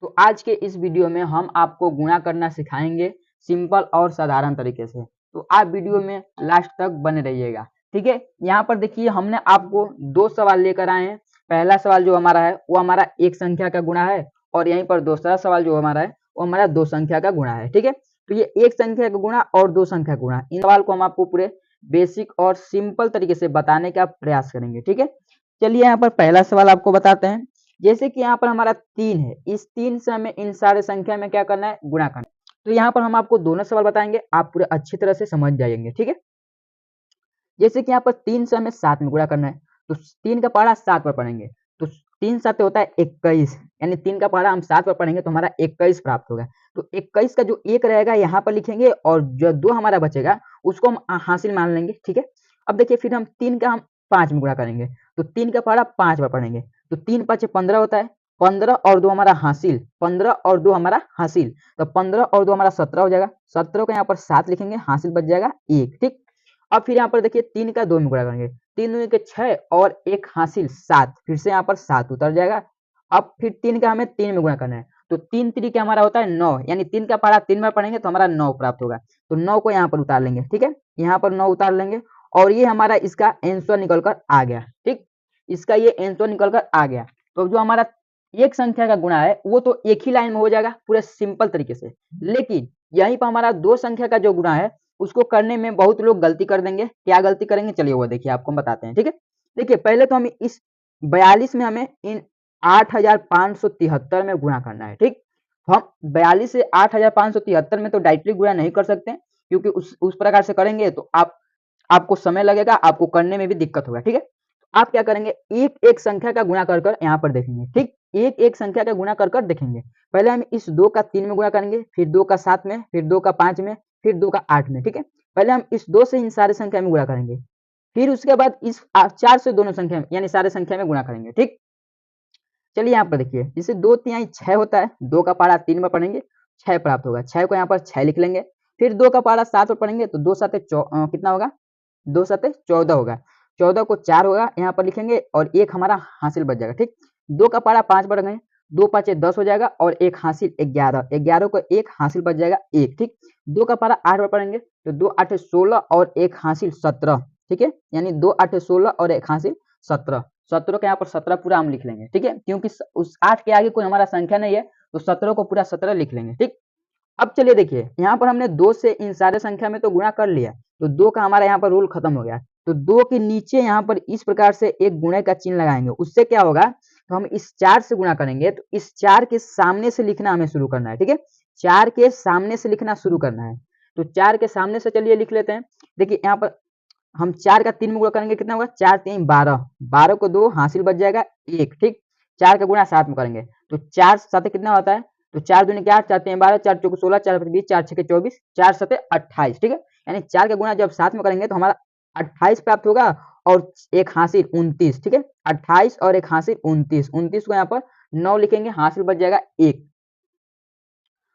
तो आज के इस वीडियो में हम आपको गुणा करना सिखाएंगे सिंपल और साधारण तरीके से। तो आप वीडियो में लास्ट तक बने रहिएगा, ठीक है। यहाँ पर देखिए हमने आपको दो सवाल लेकर आए हैं। पहला सवाल जो हमारा है वो हमारा एक संख्या का गुणा है और यहीं पर दूसरा सवाल जो हमारा है वो हमारा दो संख्या का गुणा है, ठीक है। तो ये एक संख्या का गुणा और दो संख्या का गुणा, इन सवाल को हम आपको पूरे बेसिक और सिंपल तरीके से बताने का प्रयास करेंगे, ठीक है। चलिए यहाँ पर पहला सवाल आपको बताते हैं। जैसे कि यहाँ पर हमारा 3 है, इस 3 से हमें इन सारे संख्या में क्या करना है, गुणा करना है। तो यहाँ पर हम आपको दोनों सवाल बताएंगे, आप पूरे अच्छी तरह से समझ जाएंगे, ठीक है। जैसे कि यहाँ पर 3 से हमें 7 में गुणा करना है, तो 3 का पहाड़ा 7 पर पढ़ेंगे, तो 3 7 होता है 21, यानी 3 का पहाड़ा हम 7 पर पढ़ेंगे तो हमारा 21 प्राप्त होगा। तो 21 का जो 1 रहेगा यहाँ पर लिखेंगे और जो 2 हमारा बचेगा उसको हम हासिल मान लेंगे, ठीक है। अब देखिए फिर हम 3 का हम 5 में गुणा करेंगे, तो 3 का पहाड़ा 5 पर पढ़ेंगे, तो 3 5 15 होता है, 15 और 2 हमारा हासिल, 15 और 2 हमारा हासिल, तो 15 और 2 हमारा 17 हो जाएगा। 17 को यहाँ पर 7 लिखेंगे, हासिल बच जाएगा 1, ठीक। अब फिर यहाँ पर देखिए 3 का 2 में गुणा करेंगे, 3 दूनी के 6 और 1 हासिल 7, फिर से यहाँ पर 7 उतर जाएगा। अब फिर 3 का हमें 3 में गुणा करना है, तो 3 3 का हमारा होता है 9, यानी 3 का पहाड़ा 3 में पढ़ेंगे तो हमारा 9 प्राप्त होगा। तो 9 को यहाँ पर उतार लेंगे, ठीक है, यहाँ पर 9 उतार लेंगे और ये हमारा इसका आंसर निकल कर आ गया, ठीक। इसका ये आंसर निकल कर आ गया। तो जो हमारा एक संख्या का गुणा है वो तो एक ही लाइन में हो जाएगा पूरे सिंपल तरीके से, लेकिन यहीं पर हमारा दो संख्या का जो गुणा है उसको करने में बहुत लोग गलती कर देंगे। क्या गलती करेंगे चलिए वो देखिए, आपको हम बताते हैं, ठीक है। देखिए पहले तो हमें इस 42 में हमें इन 8573 में गुणा करना है, ठीक। तो हम 42 से 8573 में तो डायरेक्टली गुणा नहीं कर सकते, क्योंकि उस प्रकार से करेंगे तो आपको समय लगेगा, आपको करने में भी दिक्कत होगा, ठीक है। तो आप क्या करेंगे, एक एक संख्या का गुणा कर यहाँ पर देखेंगे, ठीक। एक एक संख्या का गुणा कर देखेंगे। पहले हम इस 2 का 3 में गुणा करेंगे, फिर 2 का 7 में, फिर 2 का 5 में, फिर 2 का 8 में, ठीक है। पहले हम इस 2 से इन सारे संख्या में गुणा करेंगे, फिर उसके बाद इस 4 से दोनों संख्या में यानी सारे संख्या में गुणा करेंगे, ठीक। चलिए यहाँ पर देखिए, जैसे 2 तिहाई 6 होता है, 2 का पहाड़ा 3 में पढ़ेंगे, 6 प्राप्त होगा। 6 को यहाँ पर 6 लिख लेंगे, फिर 2 का पहाड़ा 7 पर पढ़ेंगे तो 2 7 कितना होगा, 2 7 14 होगा। 14 को 4 होगा यहाँ पर लिखेंगे और 1 हमारा हासिल बच जाएगा, ठीक। 2 का पहाड़ा 5 पर गए, 2 5 10 हो जाएगा और 1 हासिल 11, 11 को 1 हासिल बच जाएगा 1, ठीक। 2 का पहाड़ा 8 पर पढ़ेंगे तो 2 8 16 और 1 हासिल 17, ठीक है, यानी 2 8 16 और 1 हासिल 17। 17 के यहाँ पर 17 पूरा हम लिख लेंगे, ठीक है, क्योंकि उस 8 के आगे कोई हमारा संख्या नहीं है तो 17 को पूरा 17 लिख लेंगे, ठीक। अब चलिए देखिए, यहाँ पर हमने 2 से इन सारे संख्या में तो गुणा कर लिया, तो 2 का हमारा यहाँ पर रूल खत्म हो गया। तो 2 के नीचे यहाँ पर इस प्रकार से एक गुणे का चिन्ह लगाएंगे, उससे क्या होगा, तो हम इस 4 से गुणा करेंगे तो इस 4 के सामने से लिखना हमें शुरू करना है, ठीक है। 4 के सामने से लिखना शुरू करना है, तो 4 के सामने से चलिए लिख लेते हैं। देखिए यहाँ पर हम 4 का 3 में गुणा करेंगे, कितना होगा, 4 3 12, 12 को 2 हासिल बच जाएगा 1, ठीक। 4 का गुणा 7 में करेंगे तो 4 7 कितना होता है, तो 4 दूनी 8, 4 3 12, 4 चौके 16, 4 5 20, 4 6 24, 4 7 28, ठीक है। यानी 4 का गुणा जब 7 में करेंगे तो हमारा 28 प्राप्त होगा और एक हासिल 29, ठीक है। 28 और एक हासिल 29, 29 को यहाँ पर 9 लिखेंगे, हासिल बच जाएगा 1,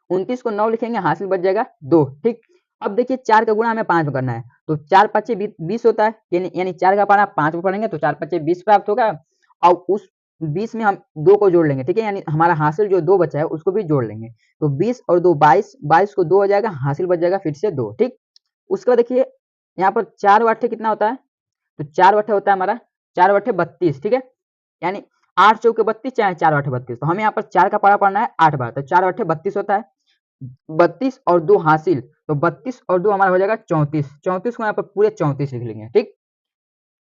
29 को 9 लिखेंगे, हासिल बच जाएगा 2, ठीक। अब देखिए 4 का गुणा हमें 5 में करना है, तो 4 5 20 होता है, यानी 4 का पारा 5 में पढ़ेंगे तो 4 5 20 प्राप्त होगा और उस 20 में हम 2 को जोड़ लेंगे, ठीक है, यानी हमारा हासिल जो 2 बचा है उसको भी जोड़ लेंगे, तो 20 और 2 22, 22 को 2 हो जाएगा, हासिल बच जाएगा फिर से 2, ठीक। उसके बाद देखिए यहाँ पर 4 वाटे कितना होता है, तो 4 वाटे होता है हमारा 4 वाटे 32, ठीक है, यानी 8 चौके 32 चाहे 4 वाटे 32, तो हमें यहाँ पर 4 का पारा पढ़ना है 8 बार, तो 4 वाटे 32 होता है, 32 और 2 हासिल, तो 32 और 2 हमारा हो जाएगा 34, 34 को यहाँ पर पूरे 34 लिख लेंगे, ठीक।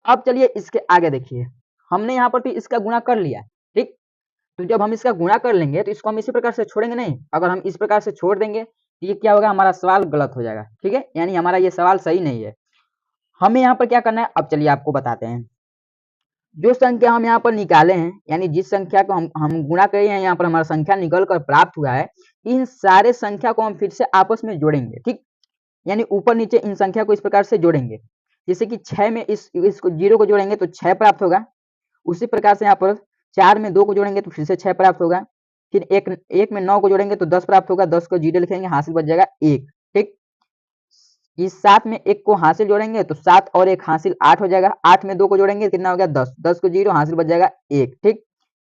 अब चलिए इसके आगे देखिए, हमने यहाँ पर भी इसका गुणा कर लिया, ठीक। तो जब हम इसका गुणा कर लेंगे तो इसको हम इसी प्रकार से छोड़ेंगे नहीं, अगर हम इस प्रकार से छोड़ देंगे तो ये क्या होगा, हमारा सवाल गलत हो जाएगा, ठीक है, यानी हमारा ये सवाल सही नहीं है। हमें यहाँ पर क्या करना है, अब चलिए आपको बताते हैं। जो संख्या हम यहाँ पर निकाले हैं, यानी जिस संख्या को हम गुणा करे हैं, यहाँ पर हमारा संख्या निकल कर प्राप्त हुआ है, इन सारे संख्या को हम फिर से आपस में जोड़ेंगे, ठीक। यानी ऊपर नीचे इन संख्या को इस प्रकार से जोड़ेंगे, जैसे कि 6 में इसको 0 को जोड़ेंगे तो 6 प्राप्त होगा, उसी प्रकार से यहाँ पर 4 में 2 को जोड़ेंगे तो फिर से 6 प्राप्त होगा, फिर 1 में 9 को जोड़ेंगे तो 10 प्राप्त होगा, 10 को 0 लिखेंगे, हासिल बच जाएगा 1, ठीक। इस 7 में 1 को हासिल जोड़ेंगे तो 7 और 1 हासिल 8 हो जाएगा, 8 में 2 को जोड़ेंगे कितना हो गया 10, 10 को 0, हासिल बच जाएगा 1, ठीक।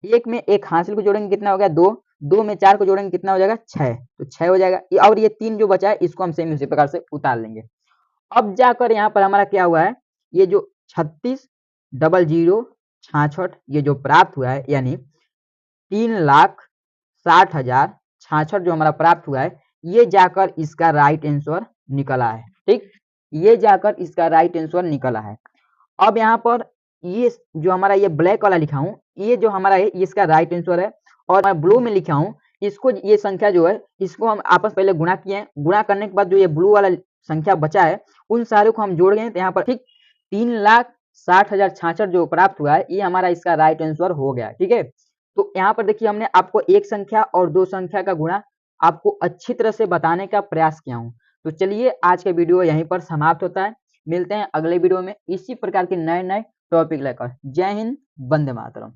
1 में 1 हासिल को जोड़ेंगे कितना हो गया 2, 2 में 4 को जोड़ेंगे कितना हो जाएगा 6, तो 6 हो जाएगा। और ये 3 जो बचा है इसको हम सेम उसी प्रकार से उतार लेंगे। अब जाकर यहाँ पर हमारा क्या हुआ है, ये जो 36,066 ये जो प्राप्त हुआ है, यानी 3,60,066 जो हमारा प्राप्त हुआ है, ये जाकर इसका राइट आंसर निकला है। ठीक, ये जाकर इसका राइट आंसर निकला है। अब यहाँ पर ये जो हमारा ये ब्लैक वाला लिखा हूँ, ये जो हमारा है इसका राइट आंसर है, और मैं ब्लू में लिखा हूँ इसको, ये संख्या जो है इसको हम आपस पहले गुणा किए हैं, गुणा करने के बाद जो ये ब्लू वाला संख्या बचा है उन सारे को हम जोड़ गए, तो यहाँ पर ठीक 3,60,066 जो प्राप्त हुआ है, ये हमारा इसका राइट आंसर हो गया। ठीक है, तो यहाँ पर देखिए हमने आपको एक संख्या और दो संख्या का गुणा आपको अच्छी तरह से बताने का प्रयास किया हूँ। तो चलिए आज का वीडियो यहीं पर समाप्त होता है, मिलते हैं अगले वीडियो में इसी प्रकार के नए नए टॉपिक लेकर। जय हिंद, वंदे मातरम।